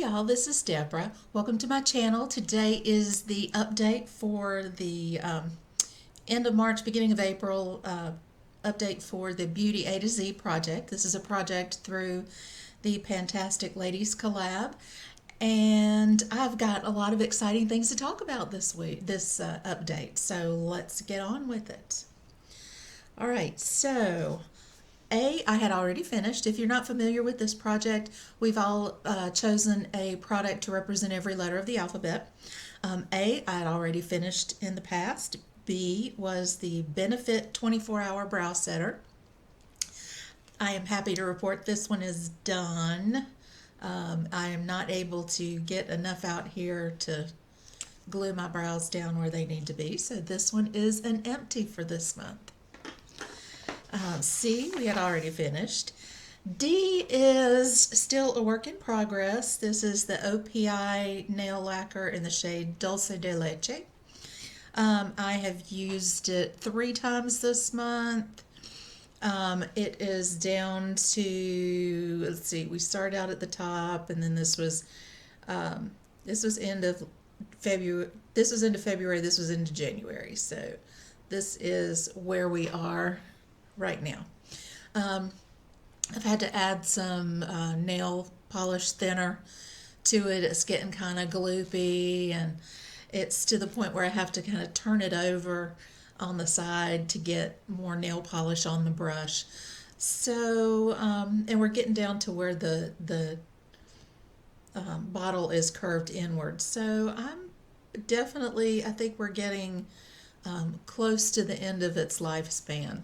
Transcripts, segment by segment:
y'all, this is Deborah. Welcome to my channel. Today is the update for the end of March, beginning of April update for the Beauty A to Z project. This is a project through the Pantastic Ladies Collab, and I've got a lot of exciting things to talk about this week, this update. So let's get on with it. All right, so I had already finished. If you're not familiar with this project, we've all chosen a product to represent every letter of the alphabet. I had already finished in the past. B was the Benefit 24-Hour Brow Setter. I am happy to report this one is done. I am not able to get enough out here to glue my brows down where they need to be, so this one is an empty for this month. C, we had already finished. D is still a work in progress. This is the Opi Nail Lacquer in the shade Dulce de Leche. I have used it 3 times this month. It is down to, let's see, we started out at the top, and then this was end of February. This was into February. This was into January. So this is where we are right now. I've had to add some nail polish thinner to it. It's getting kind of gloopy, and it's to the point where I have to kind of turn it over on the side to get more nail polish on the brush. So, and we're getting down to where the bottle is curved inward. So I'm definitely, I think we're getting close to the end of its lifespan.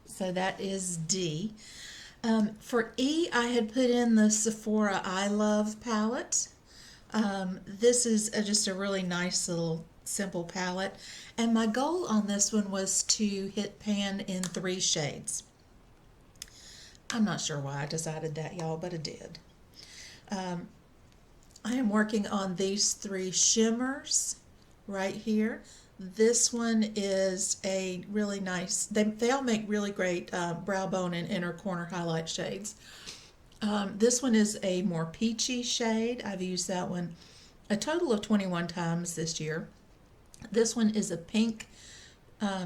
So that is D. For E, I had put in the Sephora I Love palette. This is just a really nice little simple palette. And my goal on this one was to hit pan in 3 shades. I'm not sure why I decided that, y'all, but I did. I am working on these 3 shimmers right here. This one is a really nice, they all make really great brow bone and inner corner highlight shades. This one is a more peachy shade. I've used that one a total of 21 times this year. This one is a pink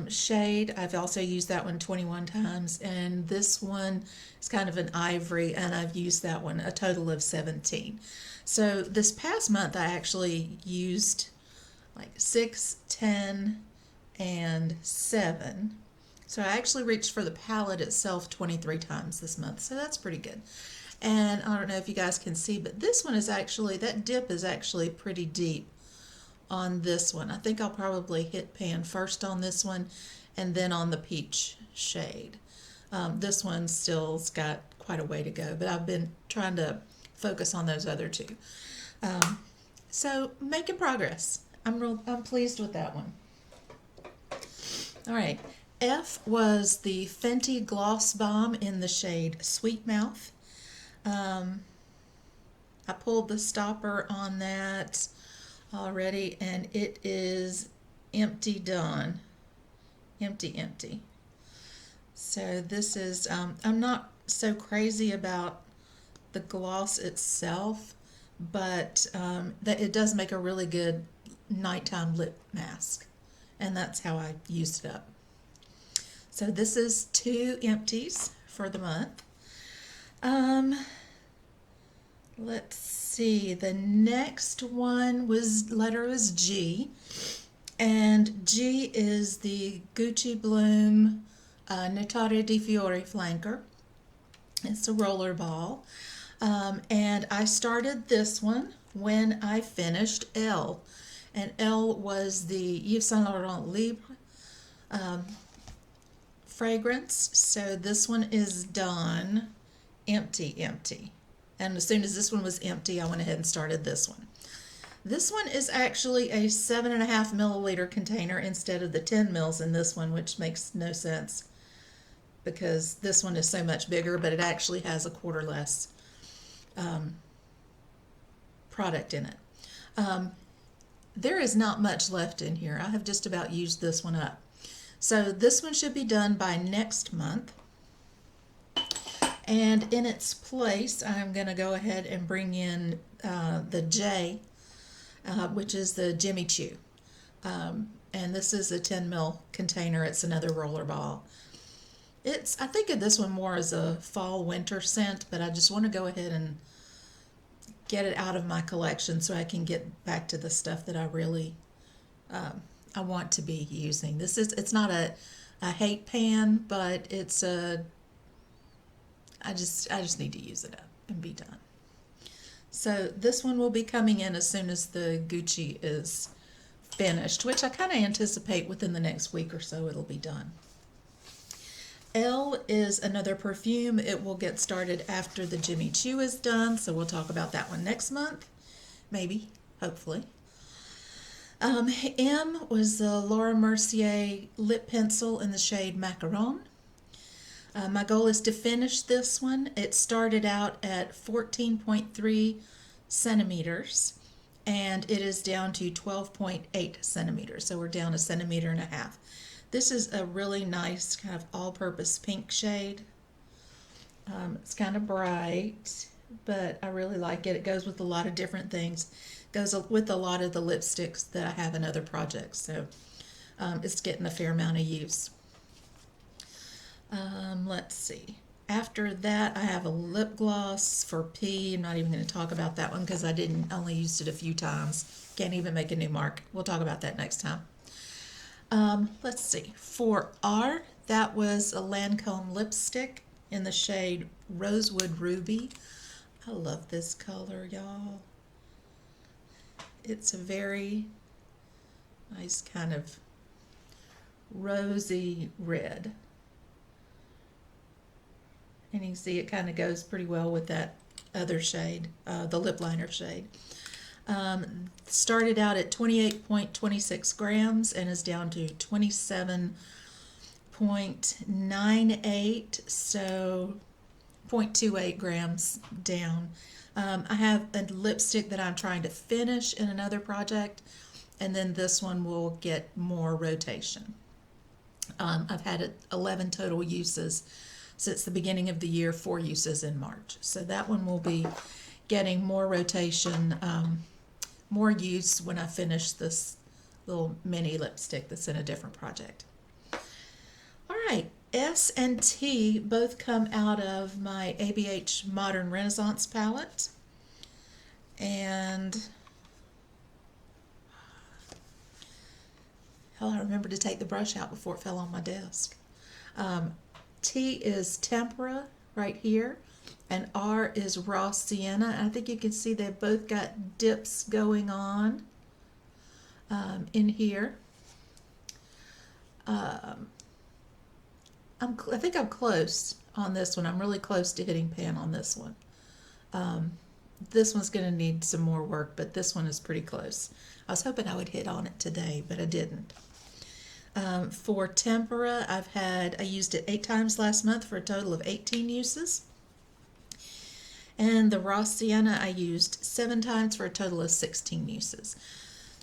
shade. I've also used that one 21 times. And this one is kind of an ivory, and I've used that one a total of 17. So this past month I actually used like 6, 10, and 7. So I actually reached for the palette itself 23 times this month. So that's pretty good. And I don't know if you guys can see, but this one is actually, that dip is actually pretty deep on this one. I think I'll probably hit pan first on this one and then on the peach shade. This one still's got quite a way to go, but I've been trying to focus on those other 2. So making progress. I'm pleased with that one. All right. F was the Fenty Gloss Balm in the shade Sweet Mouth. I pulled the stopper on that already, and it is empty done. Empty. So this is, I'm not so crazy about the gloss itself, but that it does make a really good nighttime lip mask, and that's how I used it up. So this is 2 empties for the month. Let's see, the next one letter was G, and G is the Gucci Bloom Notare di Fiore Flanker. It's a roller ball, and I started this one when I finished L. And L was the Yves Saint Laurent Libre fragrance. So this one is done empty. And as soon as this one was empty, I went ahead and started this one. This one is actually a 7.5 milliliter container instead of the 10 mils in this one, which makes no sense because this one is so much bigger, but it actually has a quarter less product in it. There is not much left in here. I have just about used this one up. So this one should be done by next month. And in its place, I'm going to go ahead and bring in the J, which is the Jimmy Choo. And this is a 10 ml container. It's another roller ball. I think of this one more as a fall winter scent, but I just want to go ahead and get it out of my collection so I can get back to the stuff that I really I want to be using. It's not a hate pan, but I just need to use it up and be done. So this one will be coming in as soon as the Gucci is finished, which I kind of anticipate within the next week or so it'll be done. L is another perfume. It will get started after the Jimmy Choo is done, so we'll talk about that one next month. Maybe, hopefully. M was the Laura Mercier lip pencil in the shade Macaron. My goal is to finish this one. It started out at 14.3 centimeters, and it is down to 12.8 centimeters, so we're down 1.5 centimeters. This is a really nice kind of all-purpose pink shade. It's kind of bright, but I really like it. It goes with a lot of different things. It goes with a lot of the lipsticks that I have in other projects, so it's getting a fair amount of use. Let's see. After that, I have a lip gloss for P. I'm not even going to talk about that one because I only used it a few times. Can't even make a new mark. We'll talk about that next time. Let's see. For R, that was a Lancome lipstick in the shade Rosewood Ruby. I love this color, y'all. It's a very nice kind of rosy red. And you can see it kind of goes pretty well with that other shade, the lip liner shade. Started out at 28.26 grams and is down to 27.98, so 0.28 grams down. I have a lipstick that I'm trying to finish in another project, and then this one will get more rotation. I've had 11 total uses since the beginning of the year, 4 uses in March. So that one will be getting more rotation, more use when I finish this little mini lipstick that's in a different project. All right, S and T both come out of my ABH Modern Renaissance palette. And hell, I remember to take the brush out before it fell on my desk. T is Tempera right here, and R is Raw Sienna. I think you can see they've both got dips going on in here. I think I'm close on this one. I'm really close to hitting pan on this one. This one's going to need some more work, but this one is pretty close. I was hoping I would hit on it today, but I didn't. For Tempera, I used it 8 times last month for a total of 18 uses. And the Raw Sienna I used 7 times for a total of 16 uses.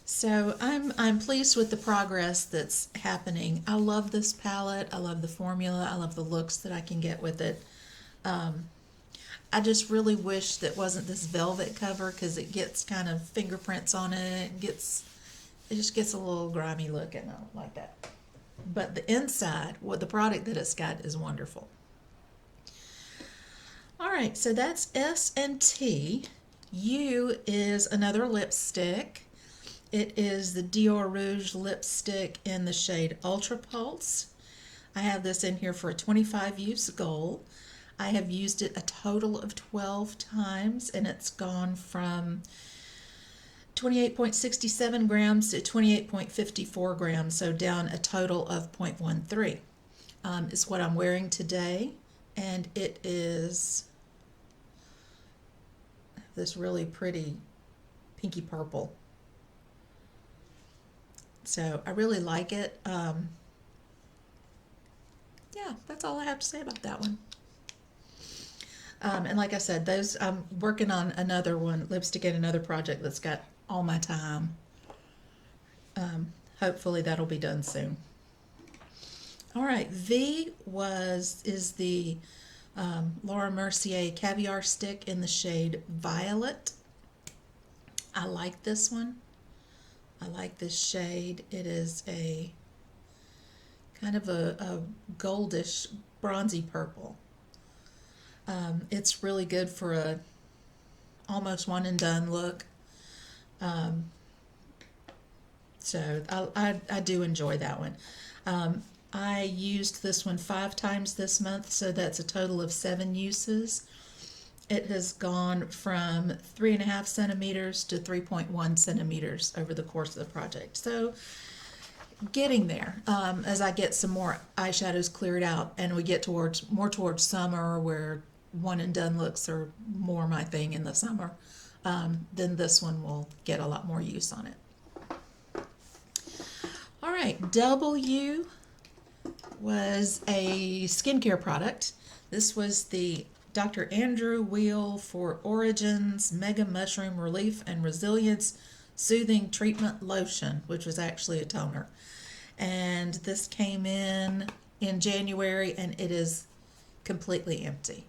So I'm pleased with the progress that's happening. I love this palette. I love the formula. I love the looks that I can get with it. I just really wish that wasn't this velvet cover because it gets kind of fingerprints on it. It just gets a little grimy look, and I don't like that. But the inside, the product that it's got is wonderful. All right, so that's S and T. U is another lipstick. It is the Dior Rouge lipstick in the shade Ultra Pulse. I have this in here for a 25 use goal. I have used it a total of 12 times, and it's gone from 28.67 grams to 28.54 grams, so down a total of 0.13. It's what I'm wearing today, and it is this really pretty pinky purple. So I really like it. Yeah, that's all I have to say about that one. And like I said, I'm working on another one, lipstick in another project that's got all my time. Hopefully that'll be done soon. All right, V is the Laura Mercier Caviar Stick in the shade Violet. I like this one. I like this shade. It is a kind of a goldish, bronzy purple. It's really good for a almost one and done look. Um, so I do enjoy that one. I used this one 5 times this month, so that's a total of 7 uses. It has gone from 3.5 centimeters to 3.1 centimeters over the course of the project. So getting there, as I get some more eyeshadows cleared out and we get more towards summer where one and done looks are more my thing in the summer, then this one will get a lot more use on it. All right, W was a skincare product. This was the Dr. Andrew Weil for Origins Mega Mushroom Relief and Resilience Soothing Treatment Lotion, which was actually a toner. And this came in January, and it is completely empty.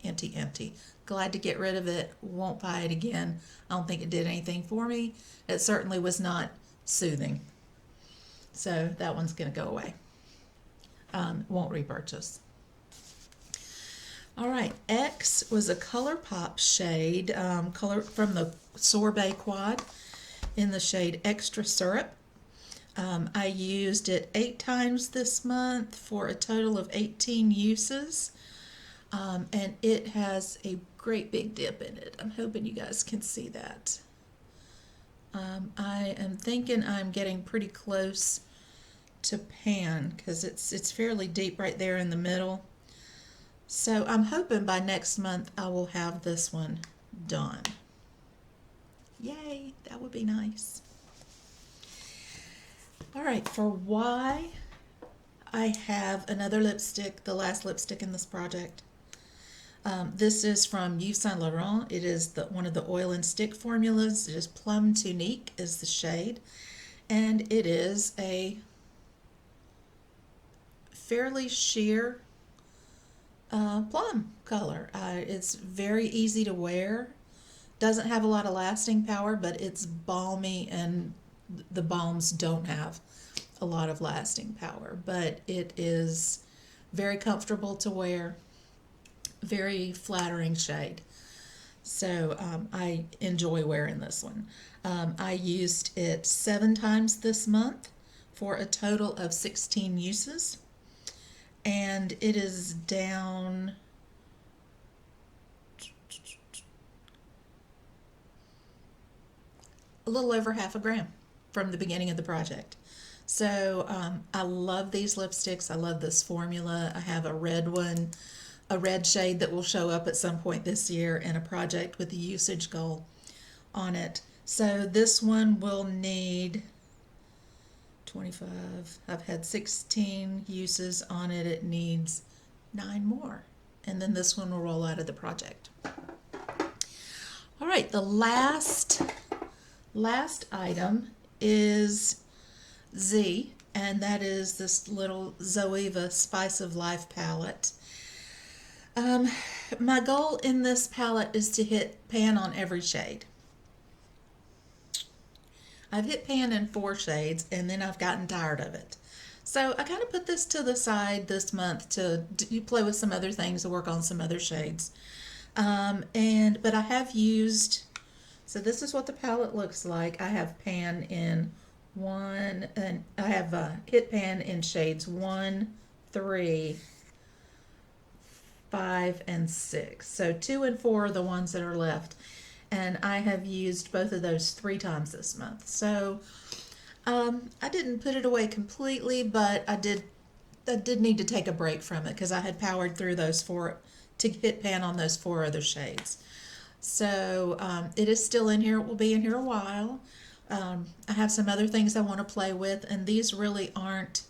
Empty. Glad to get rid of it. Won't buy it again. I don't think it did anything for me. It certainly was not soothing. So that one's going to go away. Won't repurchase. All right, X was a ColourPop shade, color from the Sorbet Quad in the shade Extra Syrup. I used it 8 times this month for a total of 18 uses, and it has a great big dip in it. I'm hoping you guys can see that. I am thinking I'm getting pretty close to pan because it's fairly deep right there in the middle. So I'm hoping by next month I will have this one done. Yay, that would be nice. All right, for Y, I have another lipstick, the last lipstick in this project. This is from Yves Saint Laurent. It is one of the oil and stick formulas. It is Plum Tunique is the shade, and it is a fairly sheer plum color. It's very easy to wear. Doesn't have a lot of lasting power, but it's balmy, and the balms don't have a lot of lasting power, but it is very comfortable to wear, very flattering shade. So I enjoy wearing this one. I used it 7 times this month for a total of 16 uses. And it is down a little over half a gram from the beginning of the project. So I love these lipsticks. I love this formula. I have a red one, a red shade that will show up at some point this year in a project with a usage goal on it. So this one will need 25. I've had 16 uses on it. It needs 9 more. And then this one will roll out of the project. All right, the last item is Z, and that is this little Zoeva Spice of Life palette. My goal in this palette is to hit pan on every shade. I've hit pan in 4 shades, and then I've gotten tired of it. So I kind of put this to the side this month to play with some other things, to work on some other shades. But I have used, so this is what the palette looks like. I have pan in 1, and I have hit pan in shades 1, 3, 5, and 6. So 2 and 4 are the ones that are left. And I have used both of those 3 times this month. So I didn't put it away completely, but I did need to take a break from it because I had powered through those 4 to hit pan on those 4 other shades. So it is still in here. It will be in here a while. I have some other things I want to play with, and these really aren't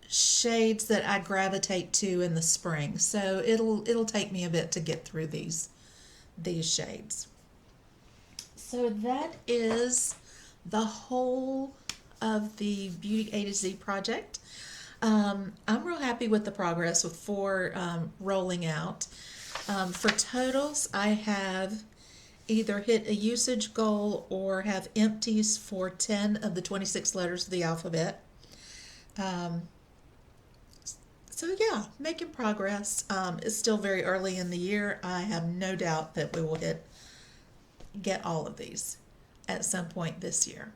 shades that I gravitate to in the spring. So it'll take me a bit to get through these shades. So that is the whole of the Beauty A to Z project. I'm real happy with the progress with 4 rolling out. For totals, I have either hit a usage goal or have empties for 10 of the 26 letters of the alphabet. Um, so yeah, making progress. It's still very early in the year. I have no doubt that we will get all of these at some point this year.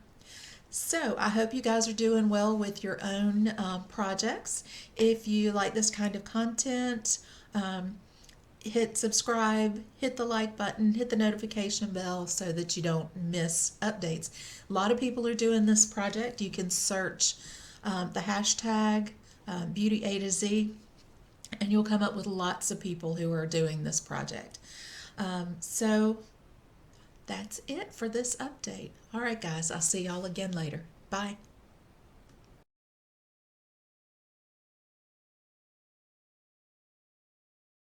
So I hope you guys are doing well with your own projects. If you like this kind of content, hit subscribe, hit the like button, hit the notification bell so that you don't miss updates. A lot of people are doing this project. You can search the hashtag Beauty A to Z, and you'll come up with lots of people who are doing this project. So that's it for this update. All right, guys, I'll see y'all again later. Bye.